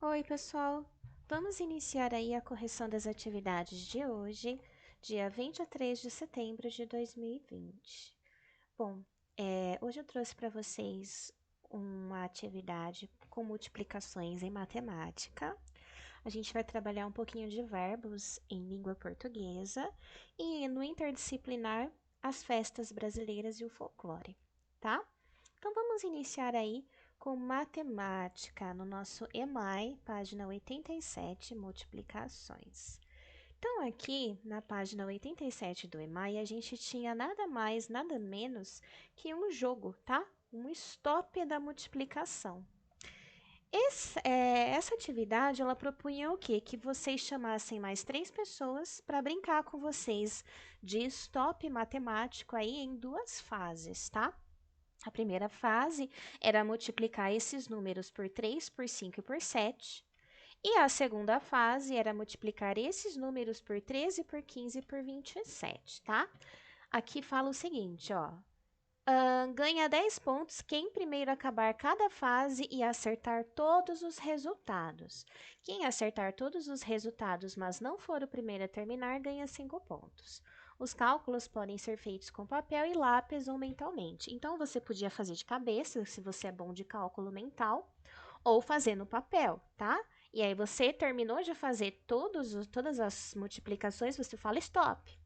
Oi, pessoal! Vamos iniciar aí a correção das atividades de hoje, dia 23 de setembro de 2020. Bom, hoje eu trouxe para vocês uma atividade com multiplicações em matemática. A gente vai trabalhar um pouquinho de verbos em língua portuguesa e no interdisciplinar as festas brasileiras e o folclore, tá? Então vamos iniciar aí com matemática no nosso EMAI, página 87, multiplicações. Então, aqui na página 87 do EMAI, a gente tinha nada mais, nada menos que um jogo, tá? Um stop da multiplicação. Essa atividade, ela propunha o quê? Que vocês chamassem mais 3 pessoas para brincar com vocês de stop matemático aí em 2 fases, tá? A primeira fase era multiplicar esses números por 3, por 5 e por 7. E a segunda fase era multiplicar esses números por 13, por 15 e por 27, tá? Aqui fala o seguinte, ó. Ganha 10 pontos quem primeiro acabar cada fase e acertar todos os resultados. Quem acertar todos os resultados, mas não for o primeiro a terminar, ganha 5 pontos. Os cálculos podem ser feitos com papel e lápis ou mentalmente. Então, você podia fazer de cabeça, se você é bom de cálculo mental, ou fazer no papel, tá? E aí, você terminou de fazer todas as multiplicações, você fala stop.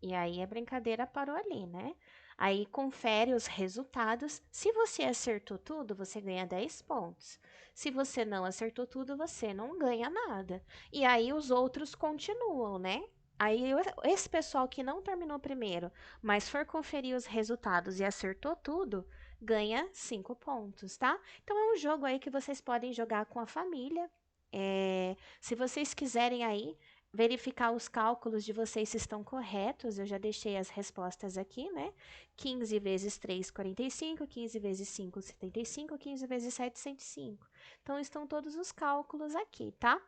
E aí, a brincadeira parou ali, né? Aí, confere os resultados. Se você acertou tudo, você ganha 10 pontos. Se você não acertou tudo, você não ganha nada. E aí, os outros continuam, né? Aí, esse pessoal que não terminou primeiro, mas for conferir os resultados e acertou tudo, ganha 5 pontos, tá? Então, é um jogo aí que vocês podem jogar com a família. Se vocês quiserem aí verificar os cálculos de vocês se estão corretos, eu já deixei as respostas aqui, né? 15 vezes 3, 45, 15 vezes 5, 75, 15 vezes 7, 105. Então, estão todos os cálculos aqui, tá?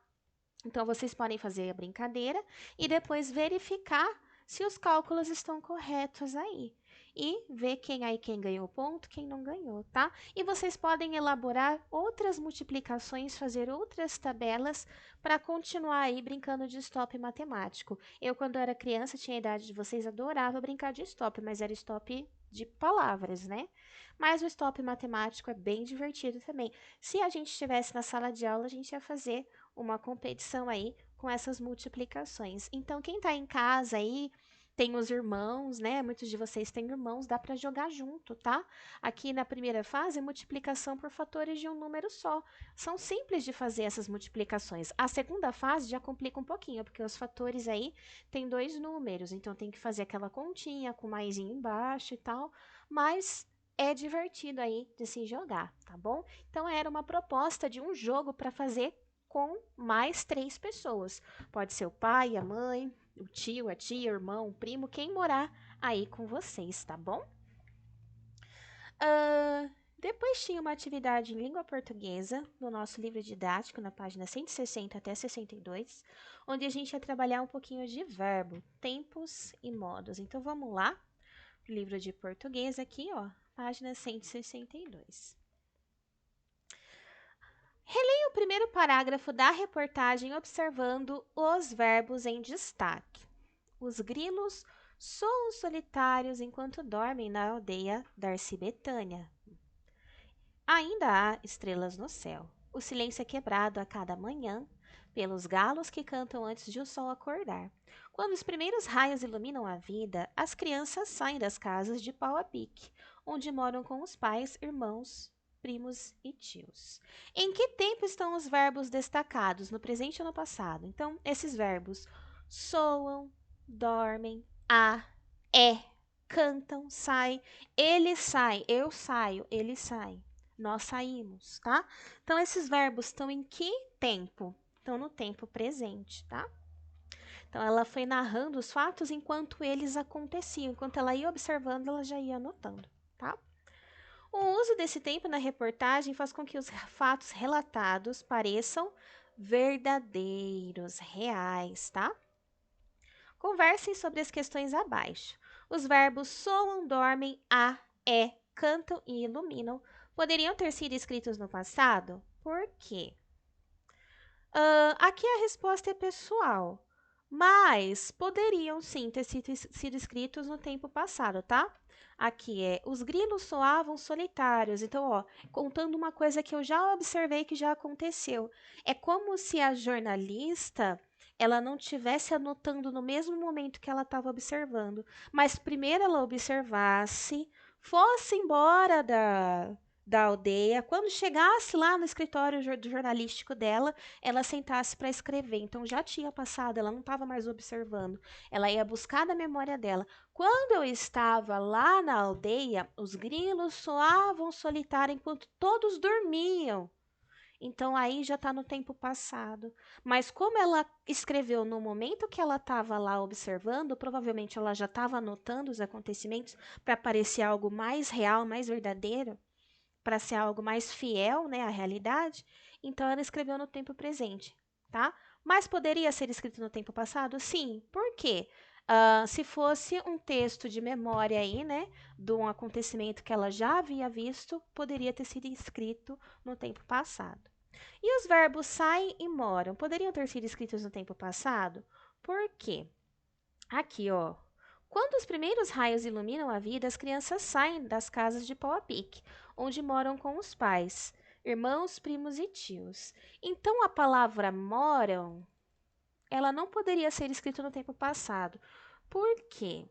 Então, vocês podem fazer a brincadeira e depois verificar se os cálculos estão corretos aí. E ver quem ganhou ponto, quem não ganhou, tá? E vocês podem elaborar outras multiplicações, fazer outras tabelas para continuar aí brincando de stop matemático. Eu, quando era criança, tinha a idade de vocês, adorava brincar de stop, mas era stop de palavras, né? Mas o stop matemático é bem divertido também. Se a gente estivesse na sala de aula, a gente ia fazer uma competição aí com essas multiplicações. Então, quem está em casa aí, tem os irmãos, né? Muitos de vocês têm irmãos, dá para jogar junto, tá? Aqui na primeira fase, multiplicação por fatores de um número só. São simples de fazer essas multiplicações. A segunda fase já complica um pouquinho, porque os fatores aí tem 2 números, então tem que fazer aquela continha com maisinho embaixo e tal, mas é divertido aí de se jogar, tá bom? Então era uma proposta de um jogo para fazer com mais 3 pessoas. Pode ser o pai, a mãe, o tio, a tia, o irmão, o primo, quem morar aí com vocês, tá bom? Depois tinha uma atividade em língua portuguesa, no nosso livro didático, na página 160 até 62, onde a gente ia trabalhar um pouquinho de verbo, tempos e modos. Então, vamos lá, livro de português aqui, ó, página 162. Releia o primeiro parágrafo da reportagem observando os verbos em destaque. Os grilos soam solitários enquanto dormem na aldeia Darcy Betânia. Ainda há estrelas no céu. O silêncio é quebrado a cada manhã pelos galos que cantam antes de o sol acordar. Quando os primeiros raios iluminam a vida, as crianças saem das casas de pau a pique, onde moram com os pais, irmãos, primos e tios. Em que tempo estão os verbos destacados, no presente ou no passado? Então, esses verbos soam, dormem, é, cantam, saem, ele sai, eu saio, ele sai. Nós saímos, tá? Então, esses verbos estão em que tempo? Estão no tempo presente, tá? Então, ela foi narrando os fatos enquanto eles aconteciam. Enquanto ela ia observando, ela já ia anotando, tá? O uso desse tempo na reportagem faz com que os fatos relatados pareçam verdadeiros, reais, tá? Conversem sobre as questões abaixo. Os verbos soam, dormem, cantam e iluminam poderiam ter sido escritos no passado? Por quê? Aqui a resposta é pessoal, mas poderiam sim ter sido escritos no tempo passado, tá? Aqui é, os grilos soavam solitários. Então, ó, contando uma coisa que eu já observei que já aconteceu. É como se a jornalista, ela não tivesse anotando no mesmo momento que ela estava observando, mas primeiro ela observasse, fosse embora da aldeia, quando chegasse lá no escritório jornalístico dela, ela sentasse para escrever. Então já tinha passado, ela não estava mais observando. Ela ia buscar da memória dela. Quando eu estava lá na aldeia, os grilos soavam solitário enquanto todos dormiam. Então aí já está no tempo passado. Mas como ela escreveu no momento que ela estava lá observando, provavelmente ela já estava anotando os acontecimentos para parecer algo mais real, mais verdadeiro, para ser algo mais fiel, né, à realidade. Então ela escreveu no tempo presente, tá? Mas poderia ser escrito no tempo passado? Sim. Por quê? Se fosse um texto de memória aí, né, de um acontecimento que ela já havia visto, poderia ter sido escrito no tempo passado. E os verbos saem e moram, poderiam ter sido escritos no tempo passado? Por quê? Aqui, ó. Quando os primeiros raios iluminam a vida, as crianças saem das casas de pau a pique, onde moram com os pais, irmãos, primos e tios. Então, a palavra moram, ela não poderia ser escrita no tempo passado. Por quê?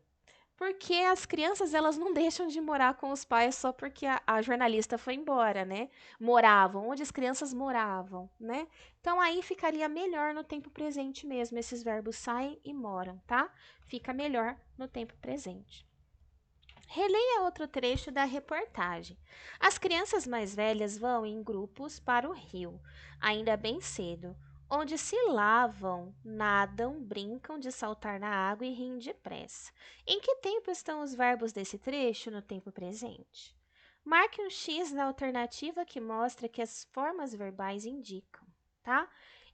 Porque as crianças, elas não deixam de morar com os pais só porque a jornalista foi embora, né? Moravam, onde as crianças moravam, né? Então aí ficaria melhor no tempo presente mesmo, esses verbos saem e moram, tá? Fica melhor no tempo presente. Releia outro trecho da reportagem. As crianças mais velhas vão em grupos para o rio, ainda bem cedo, onde se lavam, nadam, brincam de saltar na água e riem depressa. Em que tempo estão os verbos desse trecho no tempo presente? Marque um X na alternativa que mostra que as formas verbais indicam, tá?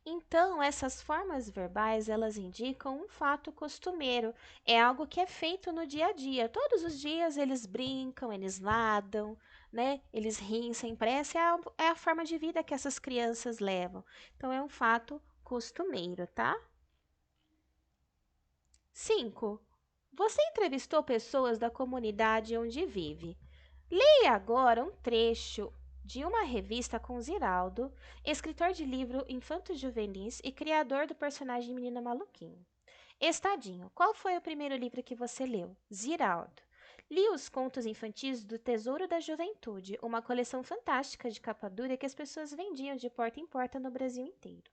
Então, essas formas verbais, elas indicam um fato costumeiro, é algo que é feito no dia a dia. Todos os dias eles brincam, eles nadam, né? Eles riem sem pressa, é a forma de vida que essas crianças levam. Então, é um fato costumeiro, tá? 5. Você entrevistou pessoas da comunidade onde vive. Leia agora um trecho de uma revista com Ziraldo, escritor de livro infanto-juvenis e criador do personagem Menina Maluquinho. Estadinho, qual foi o primeiro livro que você leu? Ziraldo. Li os contos infantis do Tesouro da Juventude, uma coleção fantástica de capa dura que as pessoas vendiam de porta em porta no Brasil inteiro.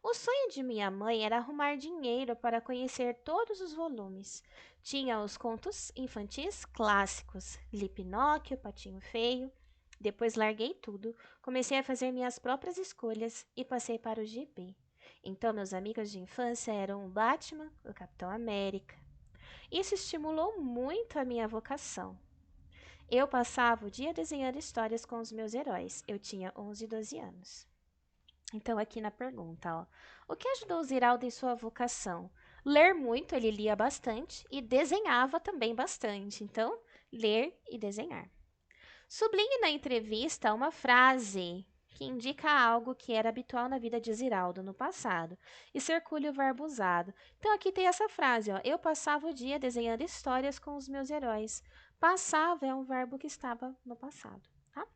O sonho de minha mãe era arrumar dinheiro para conhecer todos os volumes. Tinha os contos infantis clássicos, li Pinóquio, Patinho Feio. Depois larguei tudo, comecei a fazer minhas próprias escolhas e passei para o GB. Então meus amigos de infância eram o Batman, o Capitão América. Isso estimulou muito a minha vocação. Eu passava o dia desenhando histórias com os meus heróis. Eu tinha 11 e 12 anos. Então, aqui na pergunta, ó. O que ajudou Ziraldo em sua vocação? Ler muito, ele lia bastante e desenhava também bastante. Então, ler e desenhar. Sublinhe na entrevista uma frase que indica algo que era habitual na vida de Ziraldo no passado e circule o verbo usado. Então, aqui tem essa frase, ó. Eu passava o dia desenhando histórias com os meus heróis. Passava é um verbo que estava no passado, tá?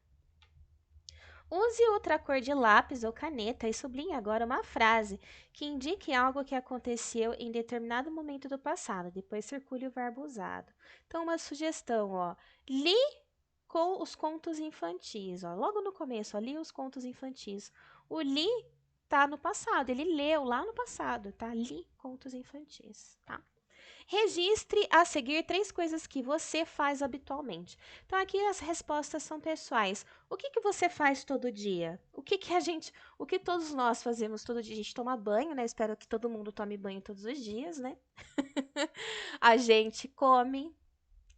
Use outra cor de lápis ou caneta e sublinhe agora uma frase que indique algo que aconteceu em determinado momento do passado. Depois circule o verbo usado. Então, uma sugestão, ó. Li com os contos infantis, ó. Logo no começo, ó, li os contos infantis. O li tá no passado, ele leu lá no passado, tá? Li contos infantis, tá? Registre a seguir 3 coisas que você faz habitualmente. Então, aqui as respostas são pessoais. O que que você faz todo dia? O que todos nós fazemos todo dia? A gente toma banho, né? Espero que todo mundo tome banho todos os dias, né? A gente come,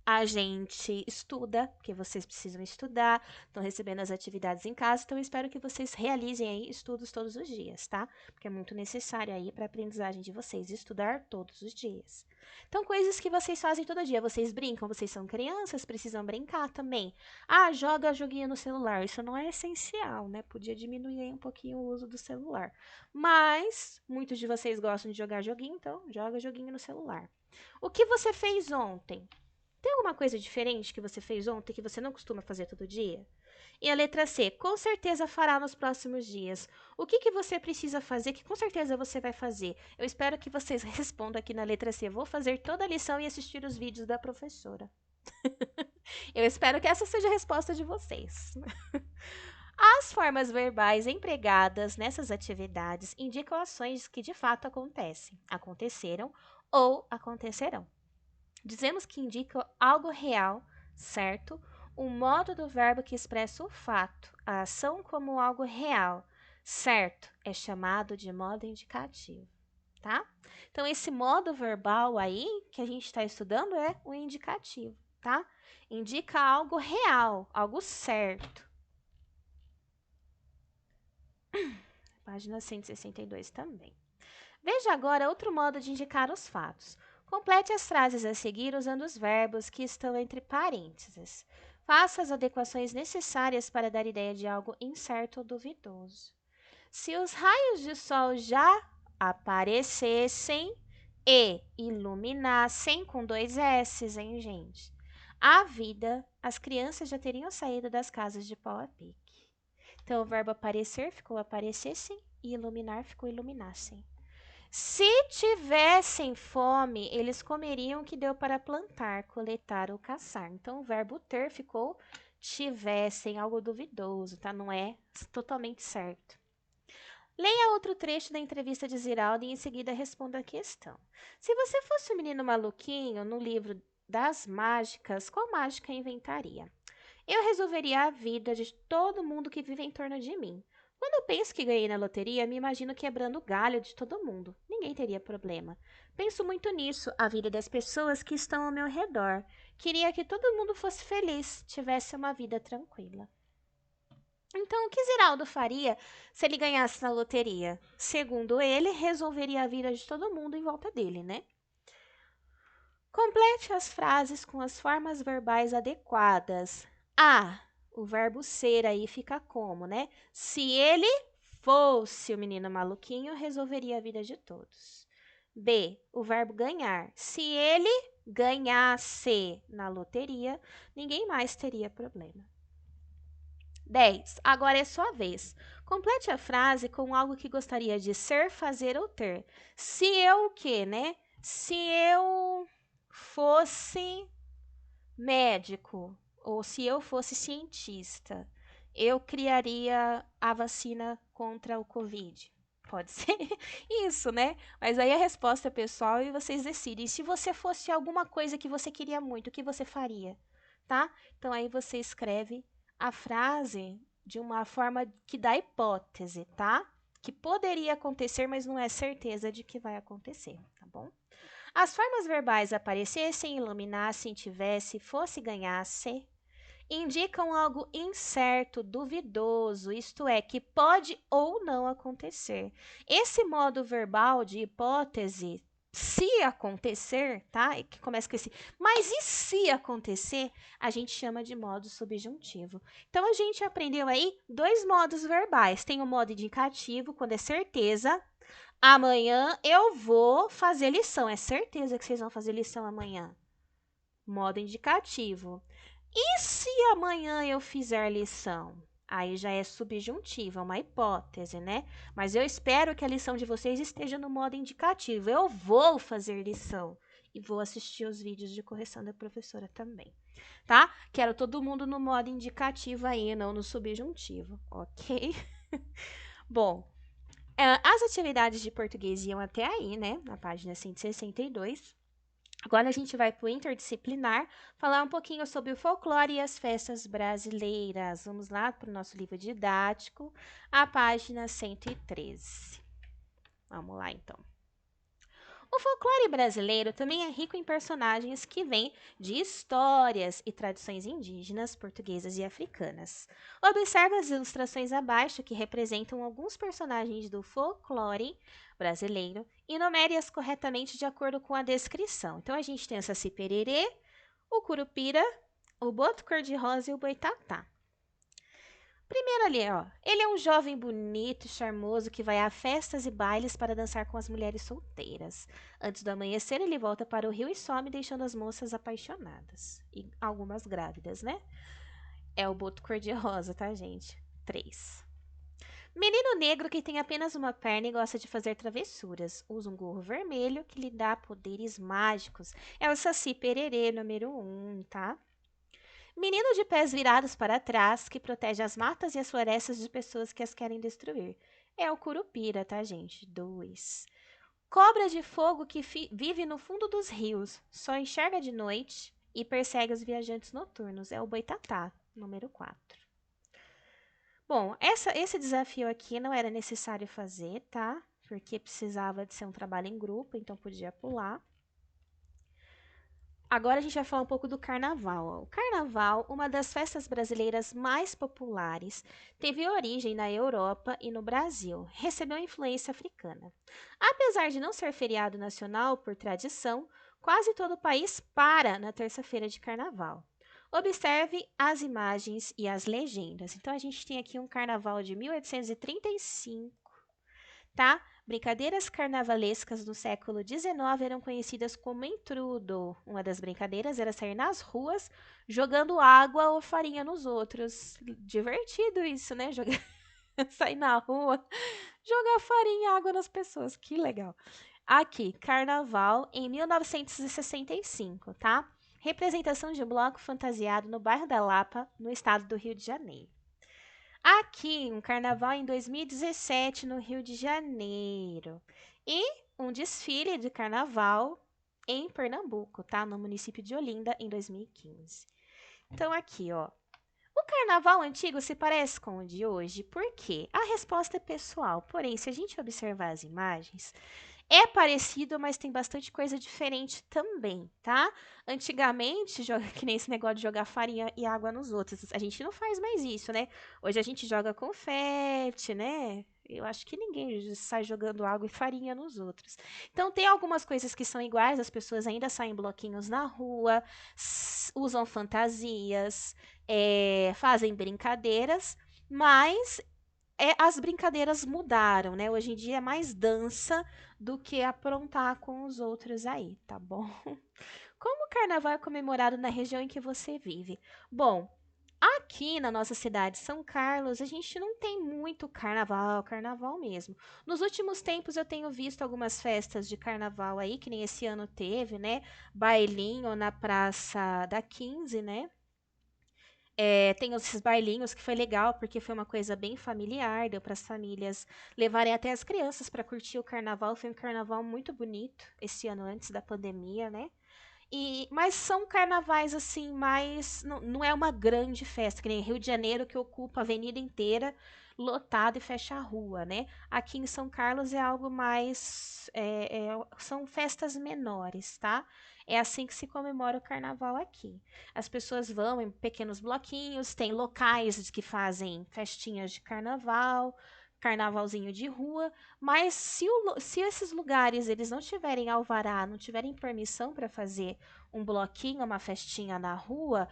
A gente estuda, porque vocês precisam estudar, estão recebendo as atividades em casa, então eu espero que vocês realizem aí estudos todos os dias, tá? Porque é muito necessário aí para a aprendizagem de vocês estudar todos os dias. Então, coisas que vocês fazem todo dia, vocês brincam, vocês são crianças, precisam brincar também. Ah, joga joguinho no celular, isso não é essencial, né? Podia diminuir aí um pouquinho o uso do celular. Mas muitos de vocês gostam de jogar joguinho, então joga joguinho no celular. O que você fez ontem? Tem alguma coisa diferente que você fez ontem que você não costuma fazer todo dia? E a letra C, com certeza fará nos próximos dias. O que você precisa fazer que com certeza você vai fazer? Eu espero que vocês respondam aqui na letra C. Vou fazer toda a lição e assistir os vídeos da professora. Eu espero que essa seja a resposta de vocês. As formas verbais empregadas nessas atividades indicam ações que de fato acontecem, aconteceram ou acontecerão. Dizemos que indica algo real, certo? O modo do verbo que expressa o fato, a ação como algo real, certo? É chamado de modo indicativo, tá? Então, esse modo verbal aí que a gente está estudando é o indicativo, tá? Indica algo real, algo certo. Página 162 também. Veja agora outro modo de indicar os fatos. Complete as frases a seguir usando os verbos que estão entre parênteses. Faça as adequações necessárias para dar ideia de algo incerto ou duvidoso. Se os raios de sol já aparecessem e iluminassem, com 2 S's, hein, gente? A vida, as crianças já teriam saído das casas de pau a pique. Então, o verbo aparecer ficou aparecessem e iluminar ficou iluminassem. Se tivessem fome, eles comeriam o que deu para plantar, coletar ou caçar. Então, o verbo ter ficou tivessem, algo duvidoso, tá? Não é totalmente certo. Leia outro trecho da entrevista de Ziraldo e em seguida responda a questão. Se você fosse um menino maluquinho no livro das mágicas, qual mágica inventaria? Eu resolveria a vida de todo mundo que vive em torno de mim. Quando eu penso que ganhei na loteria, me imagino quebrando o galho de todo mundo. Ninguém teria problema. Penso muito nisso, a vida das pessoas que estão ao meu redor. Queria que todo mundo fosse feliz, tivesse uma vida tranquila. Então, o que Ziraldo faria se ele ganhasse na loteria? Segundo ele, resolveria a vida de todo mundo em volta dele, né? Complete as frases com as formas verbais adequadas. A, o verbo ser aí fica como, né? Se ele fosse o menino maluquinho, resolveria a vida de todos. B, o verbo ganhar. Se ele ganhasse na loteria, ninguém mais teria problema. 10. Agora é sua vez. Complete a frase com algo que gostaria de ser, fazer ou ter. Se eu o quê, né? Se eu fosse médico ou se eu fosse cientista, eu criaria a vacina contra o Covid. Pode ser isso, né? Mas aí a resposta é pessoal e vocês decidem. E se você fosse alguma coisa que você queria muito, o que você faria? Tá? Então aí você escreve a frase de uma forma que dá hipótese, tá? Que poderia acontecer, mas não é certeza de que vai acontecer, tá bom? As formas verbais aparecessem, iluminassem, tivesse, fosse, ganhasse, indicam algo incerto, duvidoso, isto é, que pode ou não acontecer. Esse modo verbal de hipótese, se acontecer, tá? Que começa com esse, mas e se acontecer, a gente chama de modo subjuntivo. Então, a gente aprendeu aí 2 modos verbais. Tem o modo indicativo, quando é certeza. Amanhã eu vou fazer lição. É certeza que vocês vão fazer lição amanhã. Modo indicativo. E se amanhã eu fizer lição? Aí já é subjuntivo, é uma hipótese, né? Mas eu espero que a lição de vocês esteja no modo indicativo. Eu vou fazer lição e vou assistir os vídeos de correção da professora também, tá? Quero todo mundo no modo indicativo aí, não no subjuntivo, ok? Bom, as atividades de português iam até aí, né? Na página 162. Agora a gente vai para o interdisciplinar, falar um pouquinho sobre o folclore e as festas brasileiras. Vamos lá para o nosso livro didático, a página 113. Vamos lá, então. O folclore brasileiro também é rico em personagens que vêm de histórias e tradições indígenas, portuguesas e africanas. Observe as ilustrações abaixo que representam alguns personagens do folclore brasileiro e numere-as corretamente de acordo com a descrição. Então, a gente tem o Saci Pererê, o Curupira, o Boto Cor-de-Rosa e o Boitatá. Primeiro ali, ó. Ele é um jovem bonito e charmoso que vai a festas e bailes para dançar com as mulheres solteiras. Antes do amanhecer, ele volta para o rio e some, deixando as moças apaixonadas. E algumas grávidas, né? É o Boto Cor-de-Rosa, tá, gente? 3. Menino negro que tem apenas uma perna e gosta de fazer travessuras. Usa um gorro vermelho que lhe dá poderes mágicos. É o Saci Pererê, número 1, tá? Menino de pés virados para trás, que protege as matas e as florestas de pessoas que as querem destruir. É o Curupira, tá, gente? 2. Cobra de fogo que vive no fundo dos rios, só enxerga de noite e persegue os viajantes noturnos. É o Boitatá, número 4. Bom, esse desafio aqui não era necessário fazer, tá? Porque precisava de ser um trabalho em grupo, então podia pular. Agora a gente vai falar um pouco do carnaval. O carnaval, uma das festas brasileiras mais populares, teve origem na Europa e no Brasil. Recebeu influência africana. Apesar de não ser feriado nacional por tradição, quase todo o país para na terça-feira de carnaval. Observe as imagens e as legendas. Então, a gente tem aqui um carnaval de 1835, tá? Brincadeiras carnavalescas do século XIX eram conhecidas como entrudo. Uma das brincadeiras era sair nas ruas jogando água ou farinha nos outros. Divertido isso, né? Sair na rua, jogar farinha e água nas pessoas. Que legal. Aqui, Carnaval em 1965, tá? Representação de um bloco fantasiado no bairro da Lapa, no estado do Rio de Janeiro. Aqui, um carnaval em 2017 no Rio de Janeiro. E um desfile de carnaval em Pernambuco, tá? No município de Olinda, em 2015. Então, aqui, ó. O carnaval antigo se parece com o de hoje, por quê? A resposta é pessoal, porém, se a gente observar as imagens, é parecido, mas tem bastante coisa diferente também, tá? Antigamente, que nem esse negócio de jogar farinha e água nos outros. A gente não faz mais isso, né? Hoje a gente joga confete, né? Eu acho que ninguém sai jogando água e farinha nos outros. Então, tem algumas coisas que são iguais, as pessoas ainda saem bloquinhos na rua, usam fantasias, fazem brincadeiras, mas as brincadeiras mudaram, né? Hoje em dia é mais dança do que aprontar com os outros aí, tá bom? Como o carnaval é comemorado na região em que você vive? Bom, aqui na nossa cidade, São Carlos, a gente não tem muito carnaval, carnaval mesmo. Nos últimos tempos eu tenho visto algumas festas de carnaval aí, que nem esse ano teve, né? Bailinho na Praça da 15, né? Tem esses bailinhos que foi legal, porque foi uma coisa bem familiar, deu para as famílias levarem até as crianças para curtir o carnaval. Foi um carnaval muito bonito esse ano antes da pandemia, né? Mas são carnavais assim, mais. Não é uma grande festa, que nem Rio de Janeiro, que ocupa a avenida inteira, lotado e fecha a rua, né? Aqui em São Carlos é algo mais. São festas menores, tá? É assim que se comemora o carnaval aqui. As pessoas vão em pequenos bloquinhos, tem locais que fazem festinhas de carnaval, carnavalzinho de rua, mas se esses lugares eles não tiverem alvará, não tiverem permissão para fazer um bloquinho, uma festinha na rua,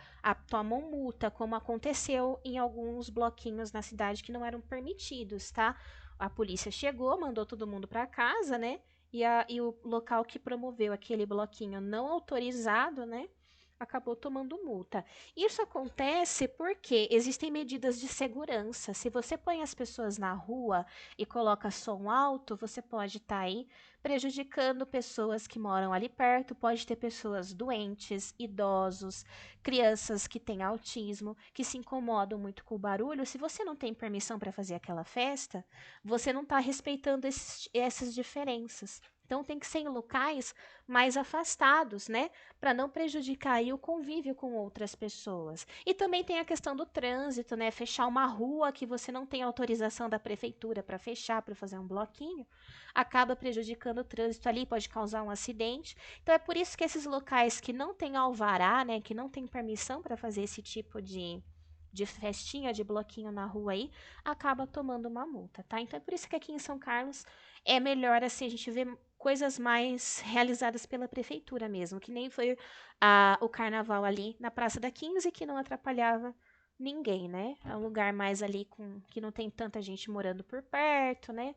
tomam multa, como aconteceu em alguns bloquinhos na cidade que não eram permitidos, tá? A polícia chegou, mandou todo mundo para casa, né? E o local que promoveu aquele bloquinho não autorizado, né? Acabou tomando multa. Isso acontece porque existem medidas de segurança. Se você põe as pessoas na rua e coloca som alto, você pode estar aí prejudicando pessoas que moram ali perto, pode ter pessoas doentes, idosos, crianças que têm autismo, que se incomodam muito com o barulho. Se você não tem permissão para fazer aquela festa, você não está respeitando essas diferenças, Então, tem que ser em locais mais afastados, né? Para não prejudicar aí o convívio com outras pessoas. E também tem a questão do trânsito, né? Fechar uma rua que você não tem autorização da prefeitura para fechar, para fazer um bloquinho, acaba prejudicando o trânsito ali, pode causar um acidente. Então, é por isso que esses locais que não têm alvará, né? Que não tem permissão para fazer esse tipo de festinha, de bloquinho na rua aí, acaba tomando uma multa, tá? Então, é por isso que aqui em São Carlos é melhor, assim, a gente ver coisas mais realizadas pela prefeitura mesmo, que nem foi o carnaval ali na Praça da 15, que não atrapalhava ninguém, né? É um lugar mais ali que não tem tanta gente morando por perto, né?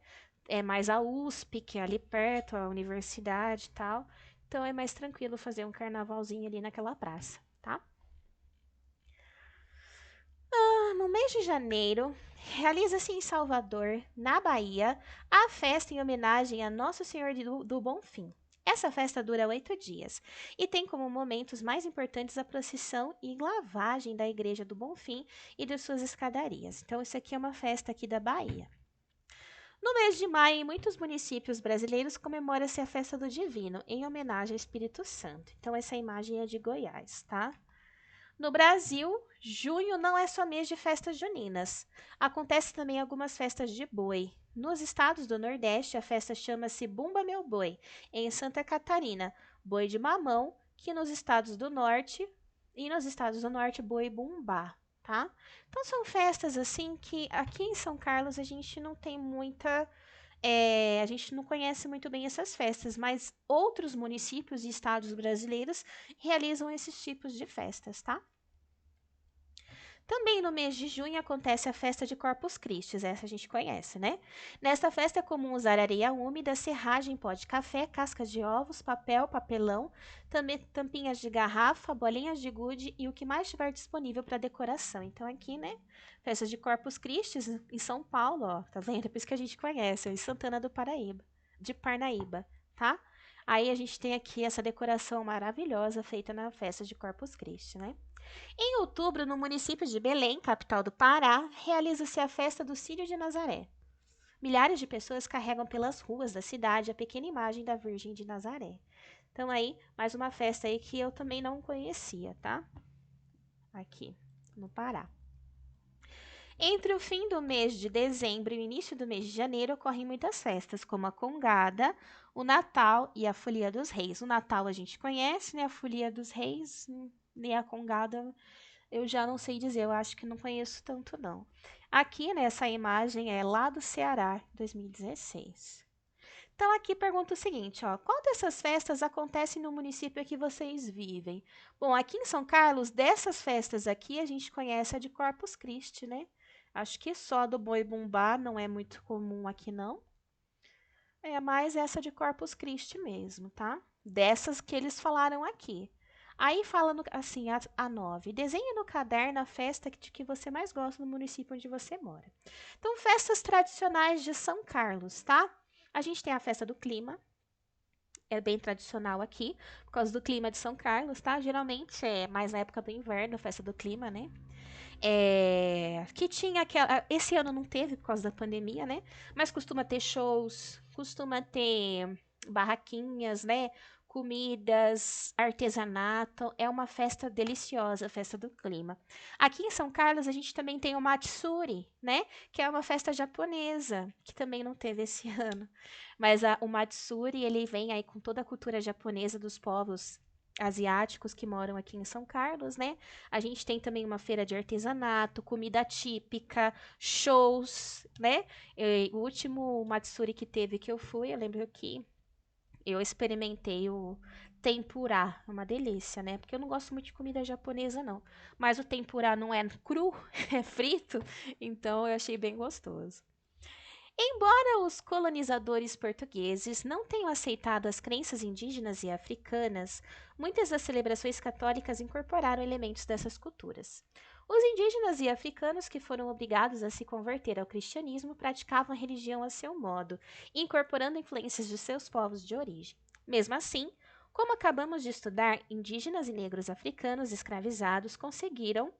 É mais a USP, que é ali perto, a universidade e tal. Então é mais tranquilo fazer um carnavalzinho ali naquela praça, tá? No mês de janeiro, realiza-se em Salvador, na Bahia, a festa em homenagem a Nosso Senhor do Bonfim. Essa festa dura 8 dias e tem como momentos mais importantes a procissão e lavagem da Igreja do Bonfim e de suas escadarias. Então, isso aqui é uma festa aqui da Bahia. No mês de maio, em muitos municípios brasileiros, comemora-se a Festa do Divino, em homenagem ao Espírito Santo. Então, essa imagem é de Goiás, tá? No Brasil, junho não é só mês de festas juninas. Acontece também algumas festas de boi. Nos estados do Nordeste, a festa chama-se Bumba Meu Boi, em Santa Catarina, boi de mamão, que nos estados do Norte, boi bumbá, tá? Então são festas assim que aqui em São Carlos a gente não tem muita a gente não conhece muito bem essas festas, mas outros municípios e estados brasileiros realizam esses tipos de festas, tá? Também no mês de junho acontece a festa de Corpus Christi, essa a gente conhece, né? Nesta festa é comum usar areia úmida, serragem, pó de café, cascas de ovos, papel, papelão, também tampinhas de garrafa, bolinhas de gude e o que mais tiver disponível para decoração. Então aqui, né, festa de Corpus Christi em São Paulo, ó, tá vendo? É por isso que a gente conhece, em Santana do Paraíba, de Parnaíba, tá? Aí a gente tem aqui essa decoração maravilhosa feita na festa de Corpus Christi, né? Em outubro, no município de Belém, capital do Pará, realiza-se a festa do Círio de Nazaré. Milhares de pessoas carregam pelas ruas da cidade a pequena imagem da Virgem de Nazaré. Então aí, mais uma festa aí que eu também não conhecia, tá? Aqui no Pará. Entre o fim do mês de dezembro e o início do mês de janeiro ocorrem muitas festas, como a Congada, o Natal e a Folia dos Reis. O Natal a gente conhece, né? A Folia dos Reis e a Congada eu já não sei dizer, eu acho que não conheço tanto não. Aqui nessa imagem é lá do Ceará, 2016. Então aqui pergunta o seguinte, ó, qual dessas festas acontecem no município que vocês vivem? Bom, aqui em São Carlos, dessas festas aqui, a gente conhece a de Corpus Christi, né? Acho que só a do Boi Bumbá não é muito comum aqui não. É mais essa de Corpus Christi mesmo, tá? Dessas que eles falaram aqui. Aí fala assim, a 9. Desenhe no caderno a festa de que você mais gosta no município onde você mora. Então, festas tradicionais de São Carlos, tá? A gente tem a festa do clima. É bem tradicional aqui, por causa do clima de São Carlos, tá? Geralmente é mais na época do inverno, a festa do clima, né? Que tinha aquela. Esse ano não teve por causa da pandemia, né? Mas costuma ter shows, costuma ter barraquinhas, né? Comidas, artesanato. É uma festa deliciosa, a festa do clima. Aqui em São Carlos, a gente também tem o Matsuri, né? Que é uma festa japonesa, que também não teve esse ano. Mas o Matsuri, ele vem aí com toda a cultura japonesa dos povos asiáticos que moram aqui em São Carlos, né? A gente tem também uma feira de artesanato, comida típica, shows, né? O último Matsuri que teve que eu fui, eu lembro que eu experimentei o tempurá, uma delícia, né? Porque eu não gosto muito de comida japonesa, não. Mas o tempurá não é cru, é frito, então eu achei bem gostoso. Embora os colonizadores portugueses não tenham aceitado as crenças indígenas e africanas, muitas das celebrações católicas incorporaram elementos dessas culturas. Os indígenas e africanos que foram obrigados a se converter ao cristianismo praticavam a religião a seu modo, incorporando influências de seus povos de origem. Mesmo assim, como acabamos de estudar, indígenas e negros africanos escravizados conseguiram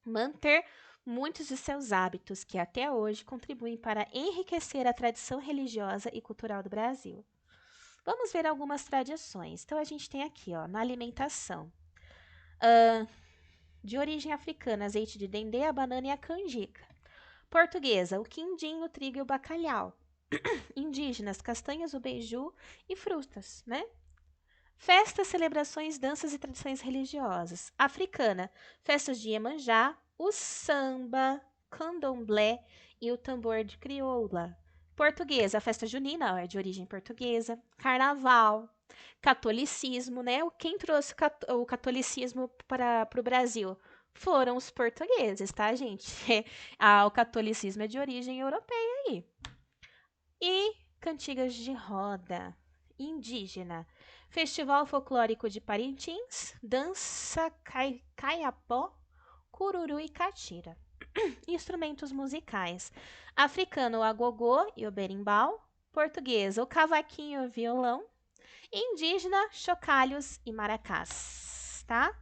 manter muitos de seus hábitos que até hoje contribuem para enriquecer a tradição religiosa e cultural do Brasil. Vamos ver algumas tradições. Então, a gente tem aqui, ó, na alimentação. De origem africana, azeite de dendê, a banana e a canjica. Portuguesa, o quindim, o trigo e o bacalhau. Indígenas, castanhas, o beiju e frutas, né? Festas, celebrações, danças e tradições religiosas. Africana, festas de Iemanjá, o samba, candomblé e o tambor de crioula. Portuguesa, a festa junina, ó, é de origem portuguesa. Carnaval, catolicismo, né? Quem trouxe o catolicismo para o Brasil? Foram os portugueses, tá, gente? O catolicismo é de origem europeia aí. E cantigas de roda indígena. Festival Folclórico de Parintins, dança caiapó, cururu e catira. Instrumentos musicais. Africano, o agogô e o berimbau. Português, o cavaquinho e o violão. Indígena, chocalhos e maracás, tá?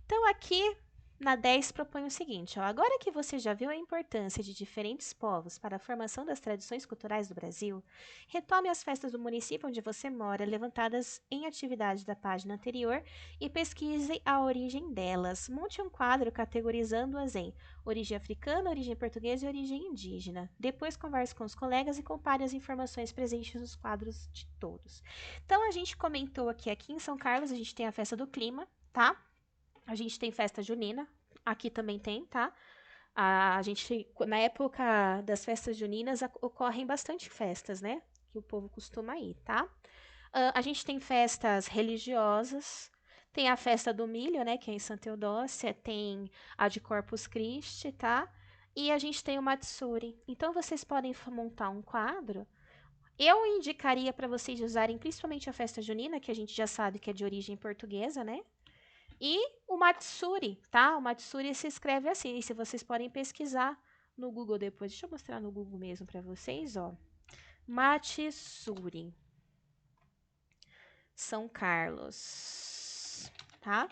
Então, aqui na 10 propõe o seguinte, ó, agora que você já viu a importância de diferentes povos para a formação das tradições culturais do Brasil, retome as festas do município onde você mora, levantadas em atividade da página anterior, e pesquise a origem delas. Monte um quadro categorizando-as em origem africana, origem portuguesa e origem indígena. Depois converse com os colegas e compare as informações presentes nos quadros de todos. Então, a gente comentou aqui em São Carlos, a gente tem a festa do clima, tá? A gente tem festa junina, aqui também tem, tá? A gente, na época das festas juninas, ocorrem bastante festas, né? Que o povo costuma ir, tá? A gente tem festas religiosas, tem a festa do milho, né? Que é em Santa Eudócia, tem a de Corpus Christi, tá? E a gente tem o Matsuri. Então, vocês podem montar um quadro. Eu indicaria para vocês usarem principalmente a festa junina, que a gente já sabe que é de origem portuguesa, né? E o Matsuri, tá? O Matsuri se escreve assim, e se vocês podem pesquisar no Google depois. Deixa eu mostrar no Google mesmo para vocês, ó. Matsuri. São Carlos, tá?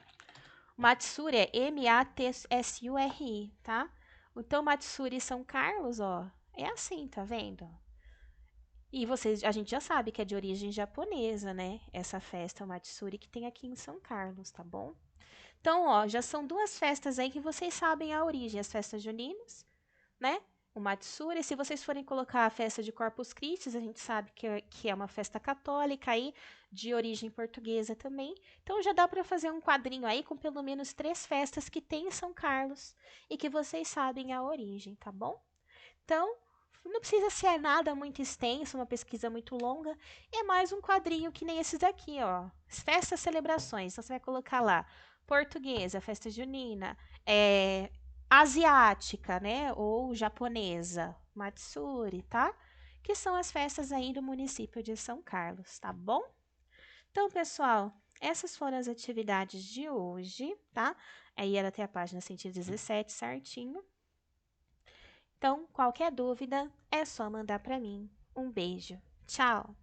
Matsuri é M-A-T-S-U-R-I, tá? Então, Matsuri São Carlos, ó, é assim, tá vendo? E vocês, a gente já sabe que é de origem japonesa, né? Essa festa, o Matsuri, que tem aqui em São Carlos, tá bom? Então, ó, já são duas festas aí que vocês sabem a origem, as festas juninas, né? O Matsuri, se vocês forem colocar a festa de Corpus Christi, a gente sabe que é uma festa católica aí, de origem portuguesa também. Então, já dá para fazer um quadrinho aí com pelo menos 3 festas que tem em São Carlos e que vocês sabem a origem, tá bom? Então, não precisa ser nada muito extenso, uma pesquisa muito longa. É mais um quadrinho que nem esses daqui, ó. Festas, celebrações. Então, você vai colocar lá portuguesa, festa junina, asiática, né? Ou japonesa, Matsuri, tá? Que são as festas aí do município de São Carlos, tá bom? Então, pessoal, essas foram as atividades de hoje, tá? Aí ela tem a página 117 certinho. Então, qualquer dúvida é só mandar para mim. Um beijo. Tchau!